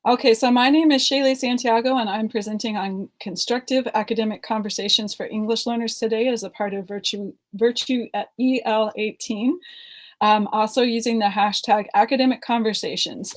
Okay, so my name is Shaeley Santiago, and I'm presenting on constructive academic conversations for English learners today as a part of Virtue at EL18. Also using the hashtag academic conversations.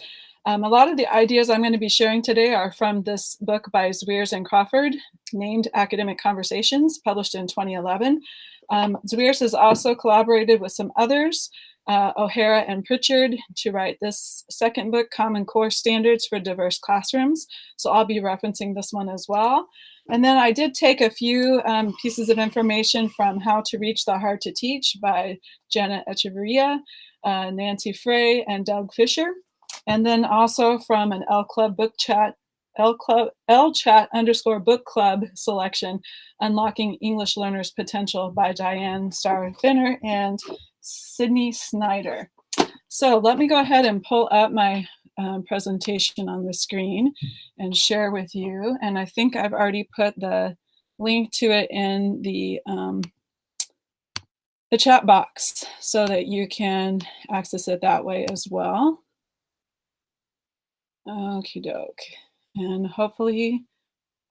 A lot of the ideas I'm going to be sharing today are from this book by Zweers and Crawford, named Academic Conversations, published in 2011. Zweers has also collaborated with some others, O'Hara and Pritchard, to write this second book, Common Core Standards for Diverse Classrooms. So I'll be referencing this one as well. And then I did take a few pieces of information from How to Reach the Hard to Teach by Jenna Echeverria, Nancy Frey, and Doug Fisher. And then also from an L Club book chat, L chat _ book club selection, Unlocking English Learners' Potential by Diane Starr Finner and Sydney Snyder. So let me go ahead and pull up my presentation on the screen and share with you. And I think I've already put the link to it in the chat box so that you can access it that way as well. Okie doke. And hopefully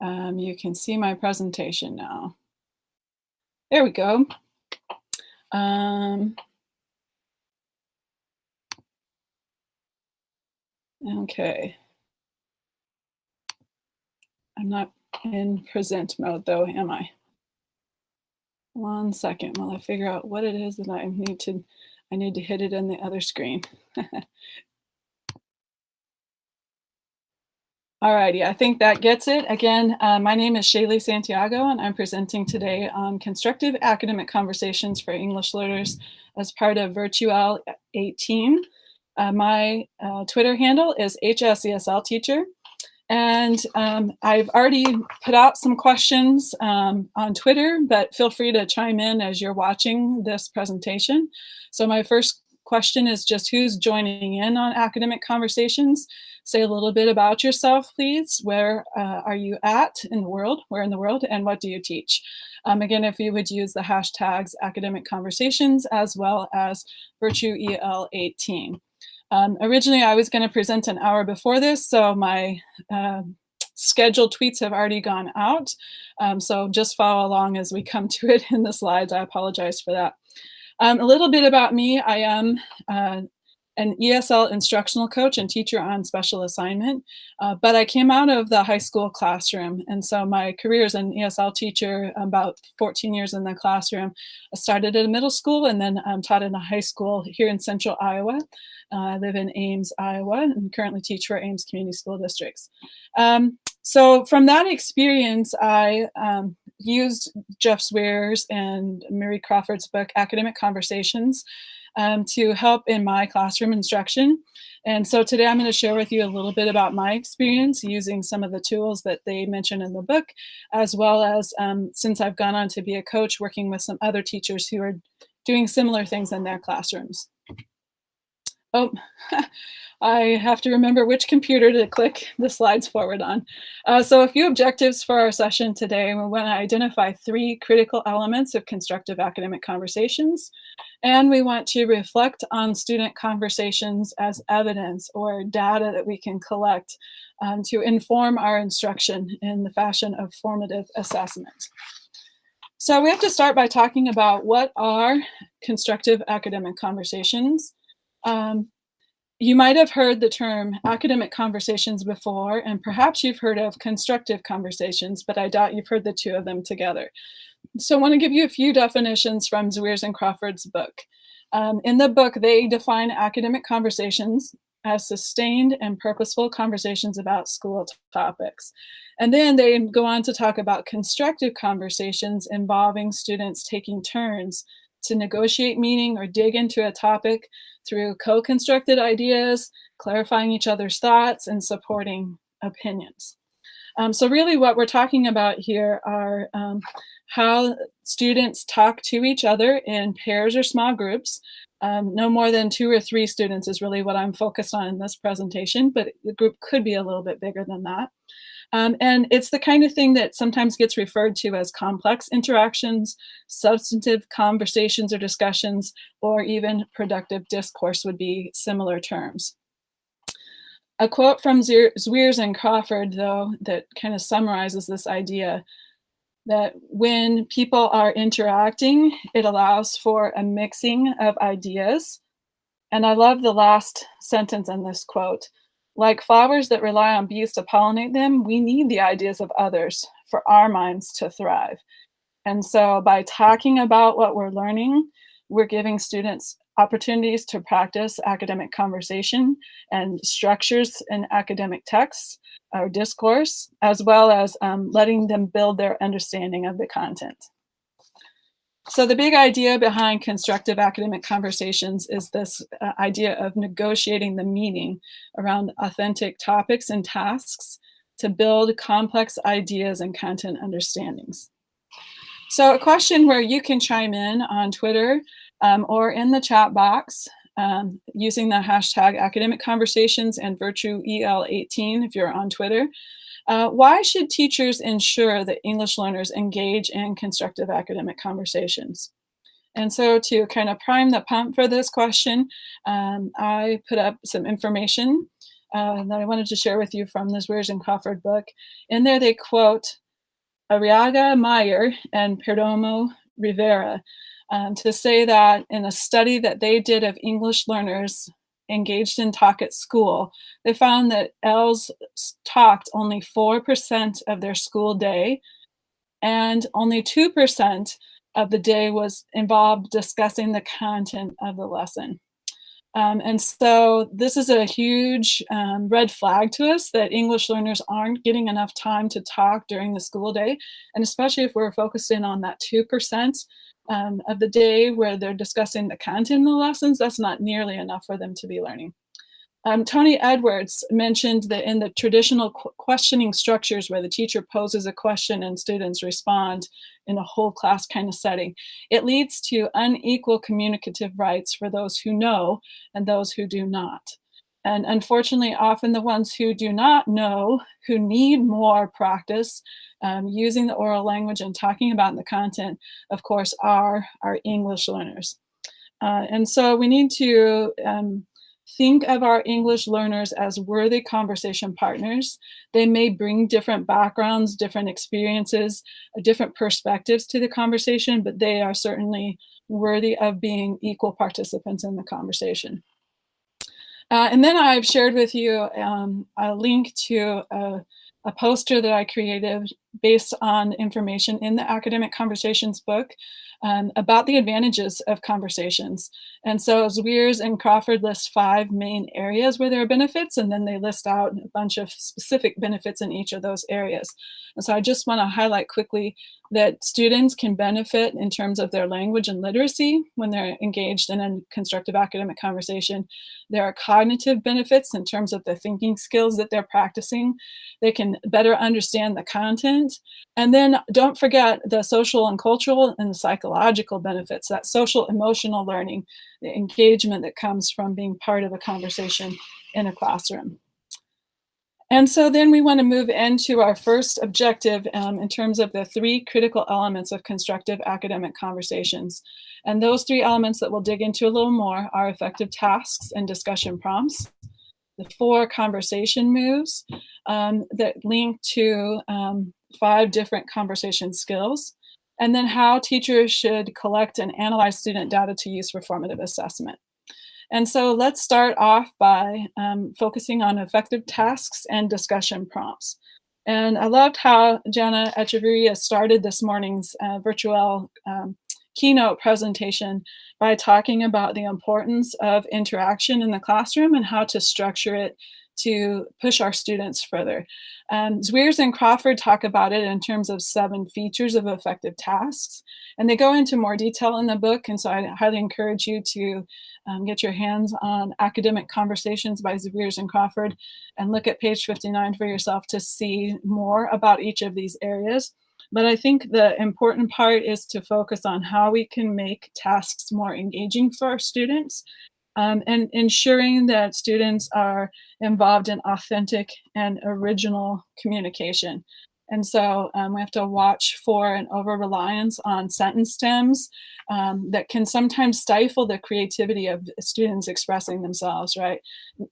you can see my presentation now. There we go. Okay. I'm not in present mode though, am I? One second while I figure out what it is that I need to hit it in the other screen. Alrighty, I think that gets it. Again, my name is Shaeley Santiago, and I'm presenting today on constructive academic conversations for English learners as part of Virtual 18. My Twitter handle is HSESL Teacher. And I've already put out some questions on Twitter, but feel free to chime in as you're watching this presentation. So my first question is just who's joining in on academic conversations? Say a little bit about yourself, please. Where are you at in the world? Where in the world? And what do you teach? Again, if you would use the hashtags academic conversations as well as Virtue EL18. Originally, I was going to present an hour before this, so my scheduled tweets have already gone out. So just follow along as we come to it in the slides. I apologize for that. A little bit about me. I am an ESL instructional coach and teacher on special assignment, but I came out of the high school classroom. And so my career as an ESL teacher, about 14 years in the classroom. I started at a middle school and then taught in a high school here in central Iowa. I live in Ames, Iowa, and currently teach for Ames Community School Districts. So from that experience, I used Jeff Zweers and Mary Crawford's book, Academic Conversations, to help in my classroom instruction. And so today I'm going to share with you a little bit about my experience using some of the tools that they mention in the book, as well as since I've gone on to be a coach, working with some other teachers who are doing similar things in their classrooms. Oh, I have to remember which computer to click the slides forward on. So a few objectives for our session today. We want to identify 3 critical elements of constructive academic conversations. And we want to reflect on student conversations as evidence or data that we can collect to inform our instruction in the fashion of formative assessment. So we have to start by talking about what are constructive academic conversations. You might have heard the term academic conversations before, and perhaps you've heard of constructive conversations, but I doubt you've heard the two of them together. So I want to give you a few definitions from Zweers and Crawford's book. In the book, they define academic conversations as sustained and purposeful conversations about school topics. And then they go on to talk about constructive conversations involving students taking turns to negotiate meaning or dig into a topic through co-constructed ideas, clarifying each other's thoughts, and supporting opinions. So really what we're talking about here are how students talk to each other in pairs or small groups. No more than 2 or 3 students is really what I'm focused on in this presentation, but the group could be a little bit bigger than that. And it's the kind of thing that sometimes gets referred to as complex interactions, substantive conversations or discussions, or even productive discourse would be similar terms. A quote from Zweers and Crawford, though, that kind of summarizes this idea that when people are interacting, it allows for a mixing of ideas. And I love the last sentence in this quote. Like flowers that rely on bees to pollinate them, we need the ideas of others for our minds to thrive. And so by talking about what we're learning, we're giving students opportunities to practice academic conversation and structures in academic texts or discourse, as well as letting them build their understanding of the content. So the big idea behind constructive academic conversations is this idea of negotiating the meaning around authentic topics and tasks to build complex ideas and content understandings. So a question where you can chime in on Twitter or in the chat box using the hashtag academic conversations and virtuel18 if you're on Twitter. Why should teachers ensure that English learners engage in constructive academic conversations? And so to kind of prime the pump for this question, I put up some information that I wanted to share with you from the Zweers and Crawford book. In there they quote Arriaga Meyer and Perdomo Rivera to say that in a study that they did of English learners engaged in talk at school, they found that ELs talked only 4% of their school day, and only 2% of the day was involved discussing the content of the lesson. And so this is a huge red flag to us that English learners aren't getting enough time to talk during the school day. And especially if we're focused in on that 2% of the day where they're discussing the content of the lessons, that's not nearly enough for them to be learning. Tony Edwards mentioned that in the traditional questioning structures where the teacher poses a question and students respond in a whole class kind of setting, it leads to unequal communicative rights for those who know and those who do not. And unfortunately, often the ones who do not know, who need more practice using the oral language and talking about the content, of course, are our English learners. And so we need to think of our English learners as worthy conversation partners. They may bring different backgrounds, different experiences, different perspectives to the conversation, but they are certainly worthy of being equal participants in the conversation. And then I've shared with you a link to a poster that I created based on information in the Academic Conversations book about the advantages of conversations. And so Zweers and Crawford list 5 main areas where there are benefits, and then they list out a bunch of specific benefits in each of those areas. And so I just want to highlight quickly that students can benefit in terms of their language and literacy when they're engaged in a constructive academic conversation. There are cognitive benefits in terms of the thinking skills that they're practicing. They can better understand the content. And then don't forget the social and cultural and the psychological benefits, that social emotional learning, the engagement that comes from being part of a conversation in a classroom. And so then we want to move into our first objective in terms of the 3 critical elements of constructive academic conversations. And those 3 elements that we'll dig into a little more are effective tasks and discussion prompts, the 4 conversation moves that link to 5 different conversation skills, and then how teachers should collect and analyze student data to use for formative assessment. And so let's start off by focusing on effective tasks and discussion prompts. And I loved how Jana Echeverria started this morning's virtual keynote presentation by talking about the importance of interaction in the classroom and how to structure it to push our students further. Zweers and Crawford talk about it in terms of 7 features of effective tasks, and they go into more detail in the book, and so I highly encourage you to get your hands on Academic Conversations by Zweers and Crawford and look at page 59 for yourself to see more about each of these areas. But I think the important part is to focus on how we can make tasks more engaging for our students and ensuring that students are involved in authentic and original communication. And so we have to watch for an over-reliance on sentence stems that can sometimes stifle the creativity of students expressing themselves, right?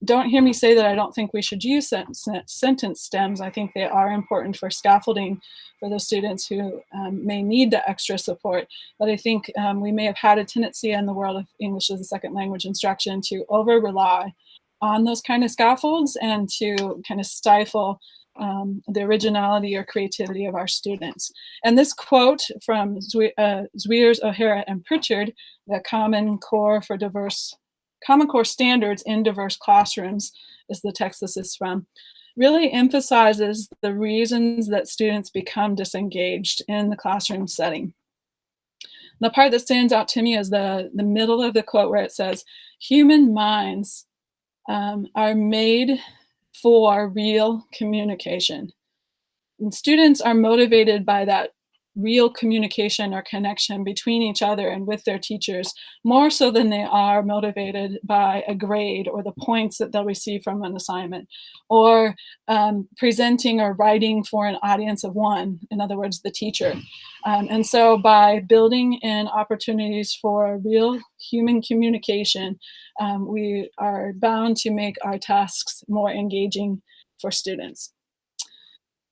Don't hear me say that I don't think we should use sentence stems. I think they are important for scaffolding for those students who may need the extra support. But I think we may have had a tendency in the world of English as a second language instruction to over-rely on those kind of scaffolds and to kind of stifle the originality or creativity of our students. And this quote from Zwiers, O'Hara, and Pritchard, the Common Core Standards in Diverse Classrooms is the text this is from, really emphasizes the reasons that students become disengaged in the classroom setting. The part that stands out to me is the middle of the quote where it says, human minds are made for real communication. And students are motivated by that real communication or connection between each other and with their teachers, more so than they are motivated by a grade or the points that they'll receive from an assignment, or presenting or writing for an audience of one, in other words, the teacher. And so by building in opportunities for real human communication, we are bound to make our tasks more engaging for students.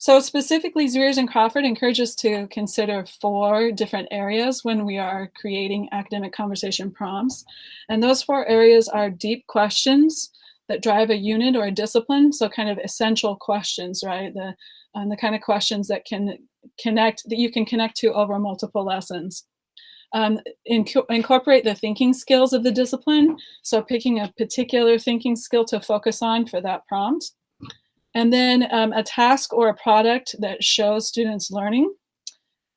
So specifically, Zwiers and Crawford encourage us to consider 4 different areas when we are creating academic conversation prompts. And those 4 areas are deep questions that drive a unit or a discipline, so kind of essential questions, right? The kind of questions that you can connect to over multiple lessons. Incorporate the thinking skills of the discipline, so picking a particular thinking skill to focus on for that prompt. And then a task or a product that shows students learning,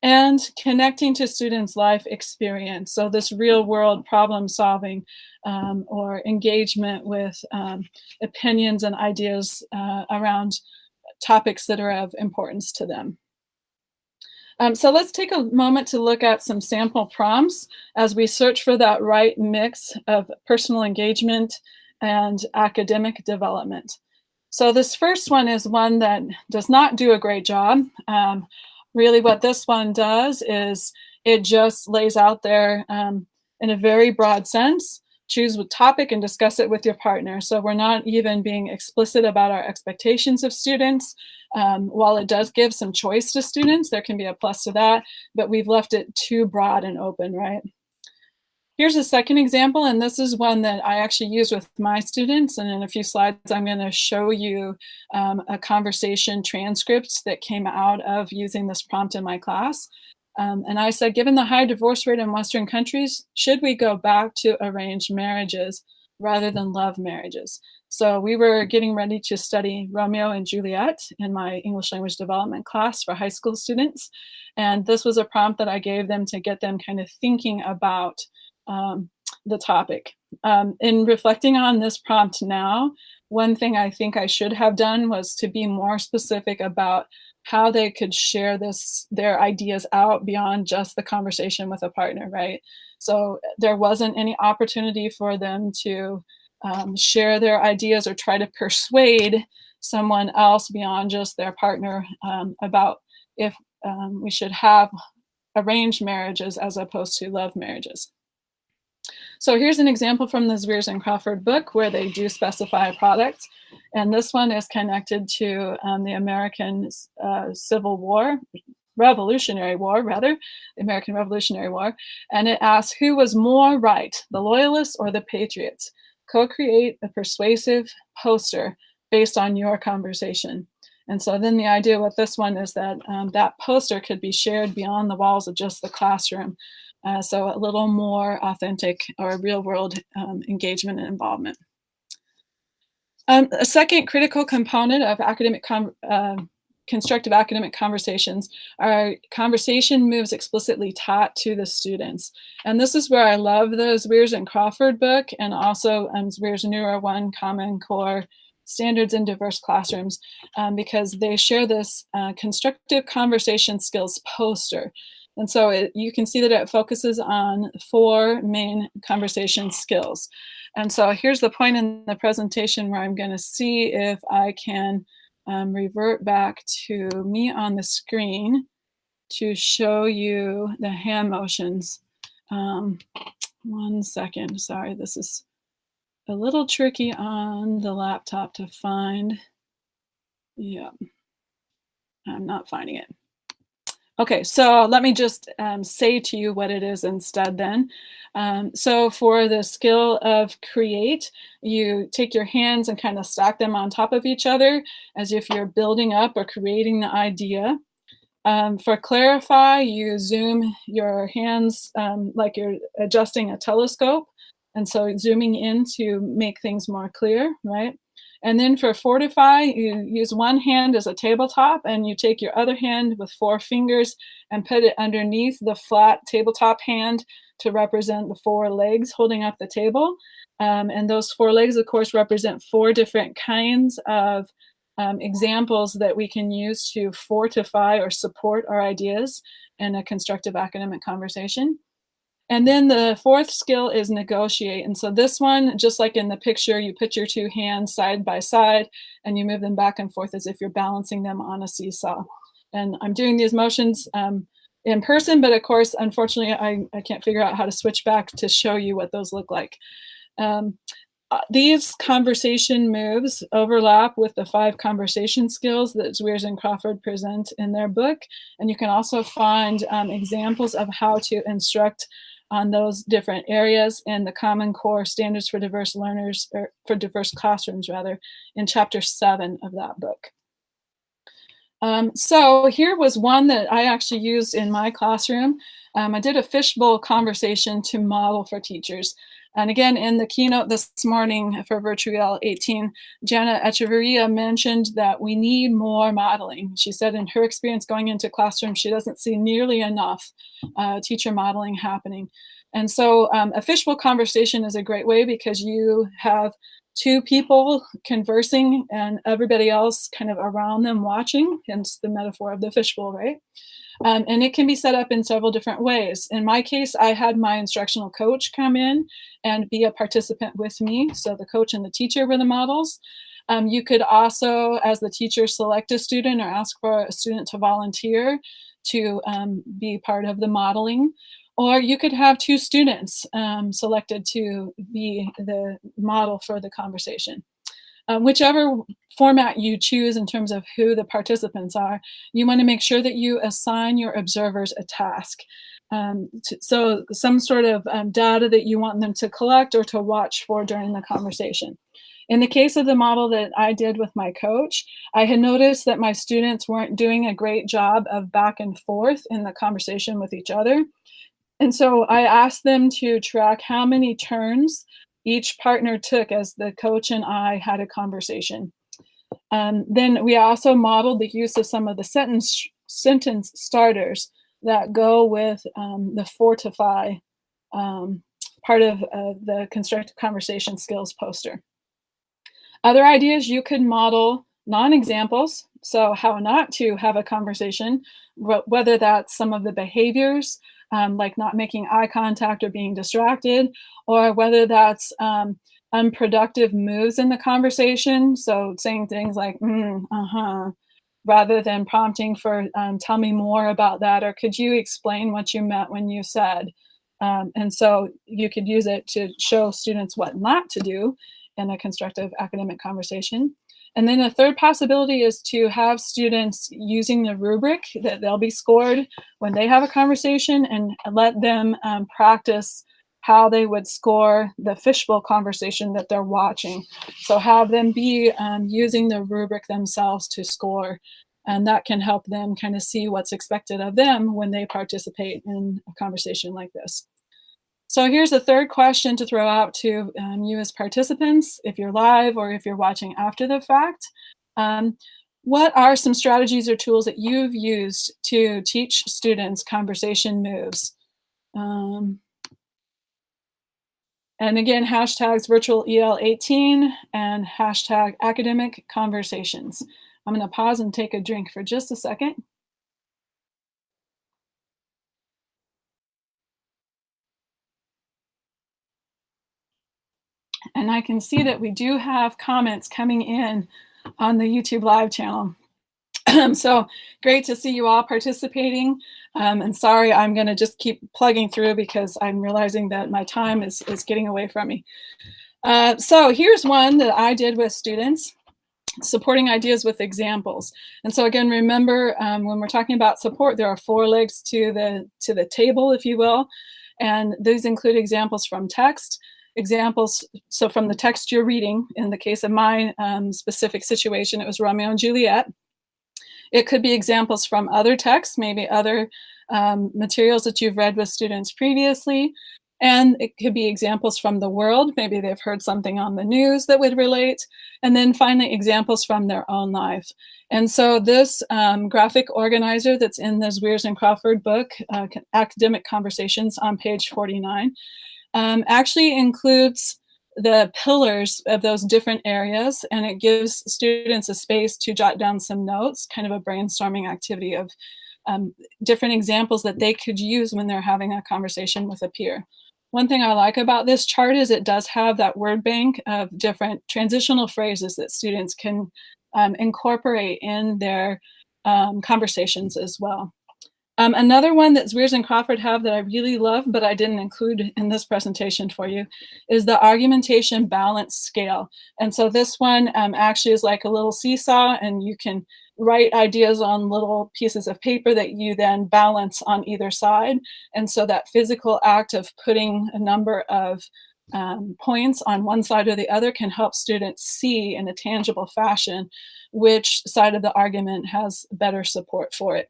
and connecting to students' life experience. So this real world problem solving or engagement with opinions and ideas around topics that are of importance to them. So let's take a moment to look at some sample prompts as we search for that right mix of personal engagement and academic development. So this first one is one that does not do a great job. Really what this one does is it just lays out there in a very broad sense, choose a topic and discuss it with your partner. So we're not even being explicit about our expectations of students. While it does give some choice to students, there can be a plus to that, but we've left it too broad and open, right? Here's a second example, and this is one that I actually used with my students. And in a few slides, I'm going to show you a conversation transcript that came out of using this prompt in my class. And I said, given the high divorce rate in Western countries, should we go back to arranged marriages rather than love marriages? So we were getting ready to study Romeo and Juliet in my English language development class for high school students. And this was a prompt that I gave them to get them kind of thinking about the topic. In reflecting on this prompt now, one thing I think I should have done was to be more specific about how they could share their ideas out beyond just the conversation with a partner, right? So there wasn't any opportunity for them to share their ideas or try to persuade someone else beyond just their partner about if we should have arranged marriages as opposed to love marriages. So here's an example from the Zwiers and Crawford book where they do specify a product. And this one is connected to the American Revolutionary War. The American Revolutionary War. And it asks, who was more right, the Loyalists or the Patriots? Co-create a persuasive poster based on your conversation. And so then the idea with this one is that that poster could be shared beyond the walls of just the classroom. So a little more authentic or real world engagement and involvement. A second critical component of constructive academic conversations are conversation moves explicitly taught to the students. And this is where I love the Zwiers and Crawford book, and also Zwiers' newer one, Common Core Standards in Diverse Classrooms, because they share this constructive conversation skills poster. And so you can see that it focuses on 4 main conversation skills. And so here's the point in the presentation where I'm going to see if I can revert back to me on the screen to show you the hand motions. Um, 1 second, sorry, this is a little tricky on the laptop to find. Yeah, I'm not finding it. Okay, so let me just say to you what it is instead then. So for the skill of create, you take your hands and kind of stack them on top of each other as if you're building up or creating the idea. For clarify, you zoom your hands like you're adjusting a telescope. And so zooming in to make things more clear, right? And then for fortify, you use one hand as a tabletop and you take your other hand with 4 fingers and put it underneath the flat tabletop hand to represent the 4 legs holding up the table. And those 4 legs, of course, represent 4 different kinds of examples that we can use to fortify or support our ideas in a constructive academic conversation. And then the fourth skill is negotiate. And so this one, just like in the picture, you put your 2 hands side by side and you move them back and forth as if you're balancing them on a seesaw. And I'm doing these motions in person, but of course, unfortunately, I can't figure out how to switch back to show you what those look like. Um, these conversation moves overlap with the 5 conversation skills that Zweers and Crawford present in their book. And you can also find examples of how to instruct on those different areas in the Common Core Standards for Diverse Learners, or for Diverse Classrooms rather, in chapter 7 of that book. So here was one that I actually used in my classroom. I did a fishbowl conversation to model for teachers. And again, in the keynote this morning for Virtual 18, Jana Echeverria mentioned that we need more modeling. She said in her experience going into classrooms, she doesn't see nearly enough teacher modeling happening. And so a fishbowl conversation is a great way because you have 2 people conversing and everybody else kind of around them watching, hence the metaphor of the fishbowl, right? And it can be set up in several different ways. In my case, I had my instructional coach come in and be a participant with me. So the coach and the teacher were the models. You could also, as the teacher, select a student or ask for a student to volunteer to be part of the modeling. Or you could have 2 students selected to be the model for the conversation. Whichever format you choose in terms of who the participants are, you want to make sure that you assign your observers a task. So some sort of data that you want them to collect or to watch for during the conversation. In the case of the model that I did with my coach, I had noticed that my students weren't doing a great job of back and forth in the conversation with each other. And so I asked them to track how many turns each partner took as the coach and I had a conversation. Then we also modeled the use of some of the sentence starters that go with the fortify part of the constructive conversation skills poster. Other ideas, you could model non-examples, so how not to have a conversation, whether that's some of the behaviors, like not making eye contact or being distracted, or whether that's unproductive moves in the conversation, so saying things like, rather than prompting for, tell me more about that, or could you explain what you meant when you said? And so you could use it to show students what not to do in a constructive academic conversation. And then a third possibility is to have students using the rubric that they'll be scored when they have a conversation and let them practice how they would score the fishbowl conversation that they're watching. So have them be using the rubric themselves to score. And that can help them kind of see what's expected of them when they participate in a conversation like this. So here's a third question to throw out to you as participants, if you're live or if you're watching after the fact. What are some strategies or tools that you've used to teach students conversation moves? And again, hashtags virtual EL18 and hashtag academic conversations. I'm going to pause and take a drink for just a second. And I can see that we do have comments coming in on the YouTube live channel. So great to see you all participating. And sorry, I'm going to just keep plugging through because I'm realizing that my time is getting away from me. So here's one that I did with students, supporting ideas with examples. And so again, remember, when we're talking about support, there are 4 legs to the table, if you will. And these include examples from text, examples, so from the text you're reading. In the case of my specific situation, it was Romeo and Juliet. It could be examples from other texts, maybe other materials that you've read with students previously. And it could be examples from the world. Maybe they've heard something on the news that would relate. And then finally, examples from their own life. And so this graphic organizer that's in the Zweers and Crawford book, Academic Conversations on page 49, actually includes the pillars of those different areas, and it gives students a space to jot down some notes, kind of a brainstorming activity of different examples that they could use when they're having a conversation with a peer. One thing I like about this chart is it does have that word bank of different transitional phrases that students can incorporate in their conversations as well. Another one that Zweers and Crawford have that I really love, but I didn't include in this presentation for you, is the argumentation balance scale. And so this one actually is like a little seesaw, and you can write ideas on little pieces of paper that you then balance on either side. And so that physical act of putting a number of points on one side or the other can help students see in a tangible fashion which side of the argument has better support for it.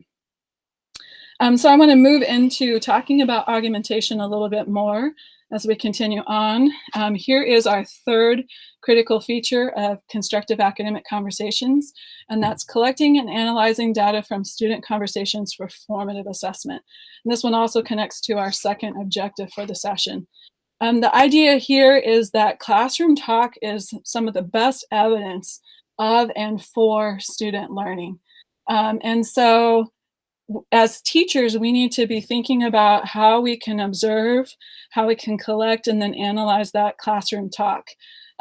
So I want to move into talking about argumentation a little bit more as we continue on. Here is our third critical feature of constructive academic conversations, and that's collecting and analyzing data from student conversations for formative assessment. And this one also connects to our second objective for the session. The idea here is that classroom talk is some of the best evidence of and for student learning. And so as teachers, we need to be thinking about how we can observe, how we can collect, and then analyze that classroom talk.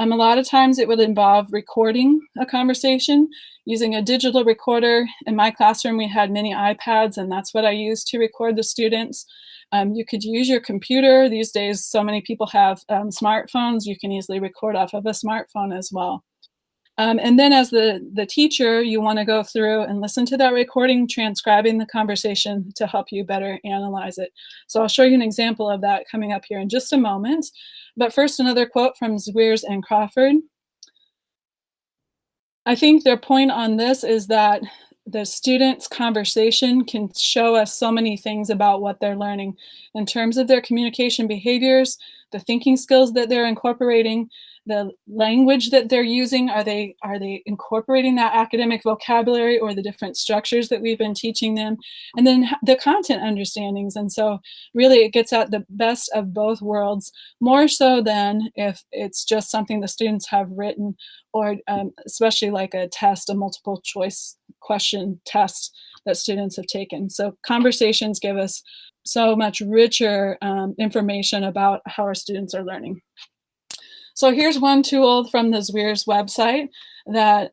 A lot of times it would involve recording a conversation using a digital recorder. In my classroom, we had many iPads, and that's what I used to record the students. You could use your computer. These days, so many people have smartphones. You can easily record off of a smartphone as well. And then as the teacher, you want to go through and listen to that recording, transcribing the conversation to help you better analyze it. So I'll show you an example of that coming up here in just a moment. But first, another quote from Zweers and Crawford. I think their point on this is that the students' conversation can show us so many things about what they're learning in terms of their communication behaviors, the thinking skills that they're incorporating, the language that they're using. Are they incorporating that academic vocabulary or the different structures that we've been teaching them? And then the content understandings. And so really it gets at the best of both worlds, more so than if it's just something the students have written, or especially like a test, a multiple choice question test that students have taken. So conversations give us so much richer information about how our students are learning. So here's one tool from the Zweers website that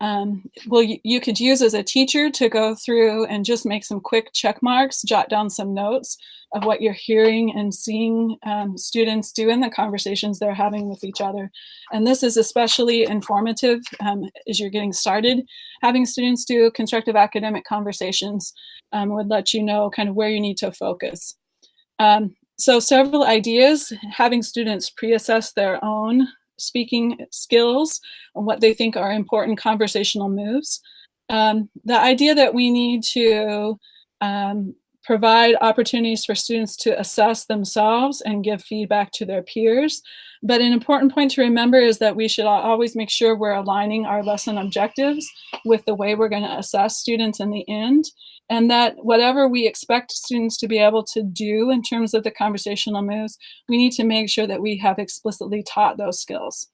you could use as a teacher to go through and just make some quick check marks, jot down some notes of what you're hearing and seeing students do in the conversations they're having with each other. And this is especially informative as you're getting started. Having students do constructive academic conversations would let you know kind of where you need to focus. So several ideas: having students pre-assess their own speaking skills and what they think are important conversational moves. The idea that we need to provide opportunities for students to assess themselves and give feedback to their peers. But an important point to remember is that we should always make sure we're aligning our lesson objectives with the way we're going to assess students in the end, and that whatever we expect students to be able to do in terms of the conversational moves, we need to make sure that we have explicitly taught those skills.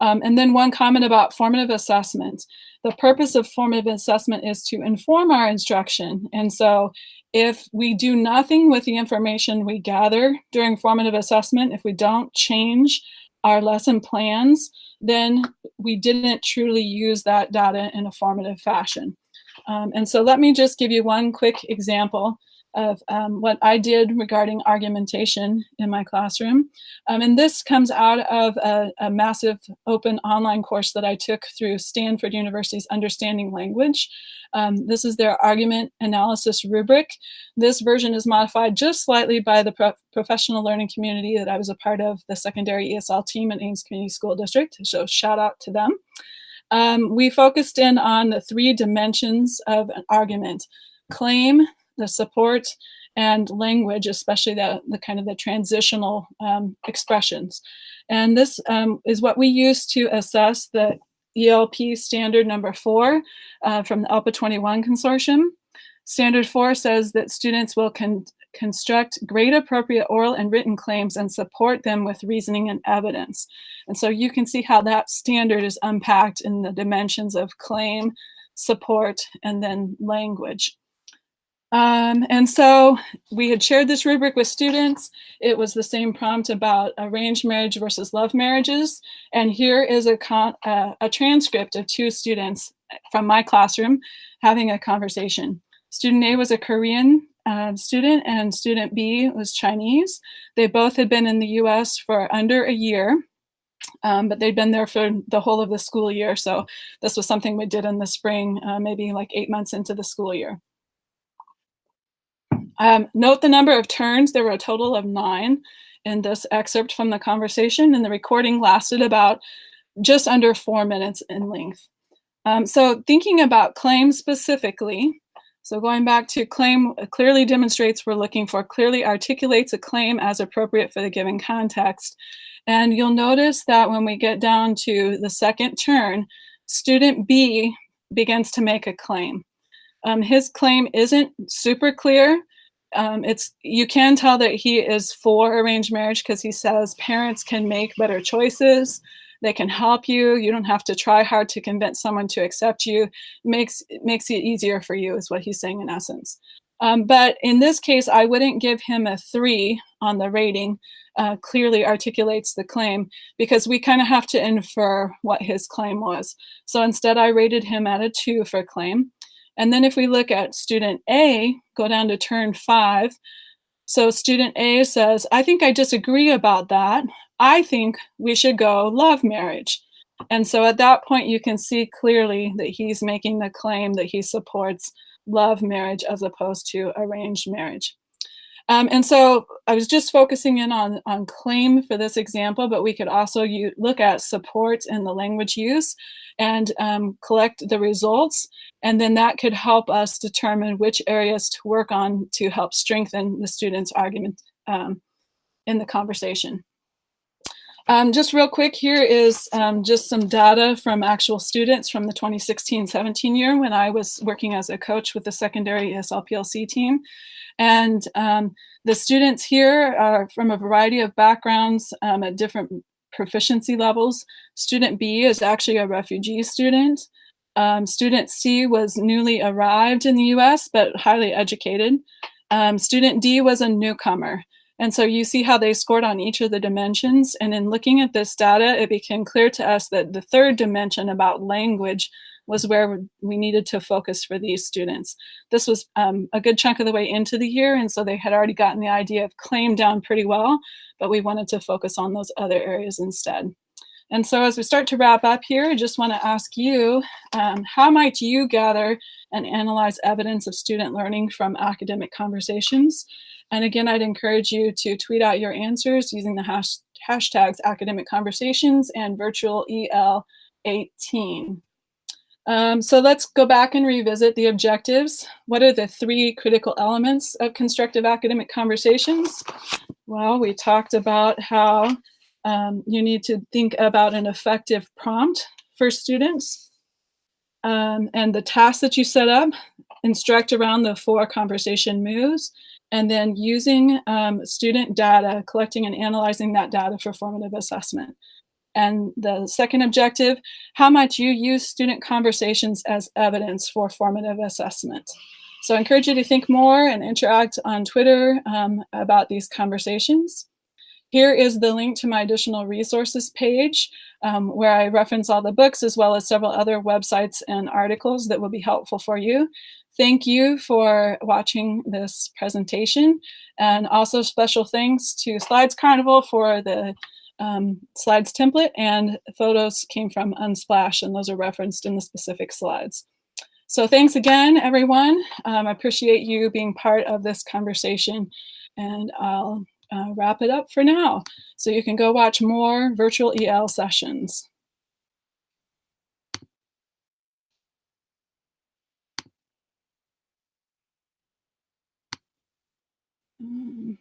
And then one comment about formative assessment. The purpose of formative assessment is to inform our instruction. And so if we do nothing with the information we gather during formative assessment, if we don't change our lesson plans, then we didn't truly use that data in a formative fashion. And so let me just give you one quick example of what I did regarding argumentation in my classroom. And this comes out of a massive open online course that I took through Stanford University's Understanding Language. This is their argument analysis rubric. This version is modified just slightly by the professional learning community that I was a part of, the secondary ESL team at Ames Community School District. So shout out to them. We focused in on the 3 dimensions of an argument: claim, the support, and language, especially the kind of the transitional expressions. And this is what we use to assess the ELP standard number 4 from the ALPA 21 consortium. Standard 4 says that students will construct grade appropriate oral and written claims and support them with reasoning and evidence. And so you can see how that standard is unpacked in the dimensions of claim, support, and then language. And so we had shared this rubric with students. It was the same prompt about arranged marriage versus love marriages. And here is a transcript of 2 students from my classroom having a conversation. Student A was a Korean student, and student B was Chinese. They both had been in the US for under a year, but they'd been there for the whole of the school year. So this was something we did in the spring, maybe like 8 months into the school year. Note the number of turns. There were a total of 9 in this excerpt from the conversation, and the recording lasted about just under 4 minutes in length. So thinking about claim specifically, so going back to claim, clearly demonstrates we're looking for, clearly articulates a claim as appropriate for the given context. And you'll notice that when we get down to the second turn, student B begins to make a claim. His claim isn't super clear. You can tell that he is for arranged marriage because he says parents can make better choices. They can help you. You don't have to try hard to convince someone to accept you. Makes it easier for you is what he's saying in essence. But in this case, I wouldn't give him a 3 on the rating. Clearly articulates the claim, because we kind of have to infer what his claim was. So instead, I rated him at a 2 for claim. And then if we look at student A, go down to turn 5. So student A says, I think I disagree about that. I think we should go love marriage. And so at that point, you can see clearly that he's making the claim that he supports love marriage as opposed to arranged marriage. And so I was just focusing in on claim for this example, but we could also look at support and the language use and collect the results. And then that could help us determine which areas to work on to help strengthen the student's argument in the conversation. Just real quick, here is just some data from actual students from the 2016-17 year when I was working as a coach with the secondary ESL PLC team. And the students here are from a variety of backgrounds at different proficiency levels. Student B is actually a refugee student. Student C was newly arrived in the US, but highly educated. Student D was a newcomer. And so you see how they scored on each of the dimensions. And in looking at this data, it became clear to us that the third dimension about language was where we needed to focus for these students. This was a good chunk of the way into the year, and so they had already gotten the idea of claim down pretty well, but we wanted to focus on those other areas instead. And so as we start to wrap up here, I just want to ask you, how might you gather and analyze evidence of student learning from academic conversations? And again, I'd encourage you to tweet out your answers using the hashtags academic conversations and virtual EL18. So let's go back and revisit the objectives. What are the 3 critical elements of constructive academic conversations? Well, we talked about how you need to think about an effective prompt for students, and the tasks that you set up, instruct around the 4 conversation moves, and then using student data, collecting and analyzing that data for formative assessment. And the second objective, how might you use student conversations as evidence for formative assessment? So I encourage you to think more and interact on Twitter about these conversations. Here is the link to my additional resources page, where I reference all the books as well as several other websites and articles that will be helpful for you. Thank you for watching this presentation, and also special thanks to Slides Carnival for the slides template, and photos came from Unsplash, and those are referenced in the specific slides. So thanks again, everyone. I appreciate you being part of this conversation, and I'll wrap it up for now. So you can go watch more virtual EL sessions. Mm.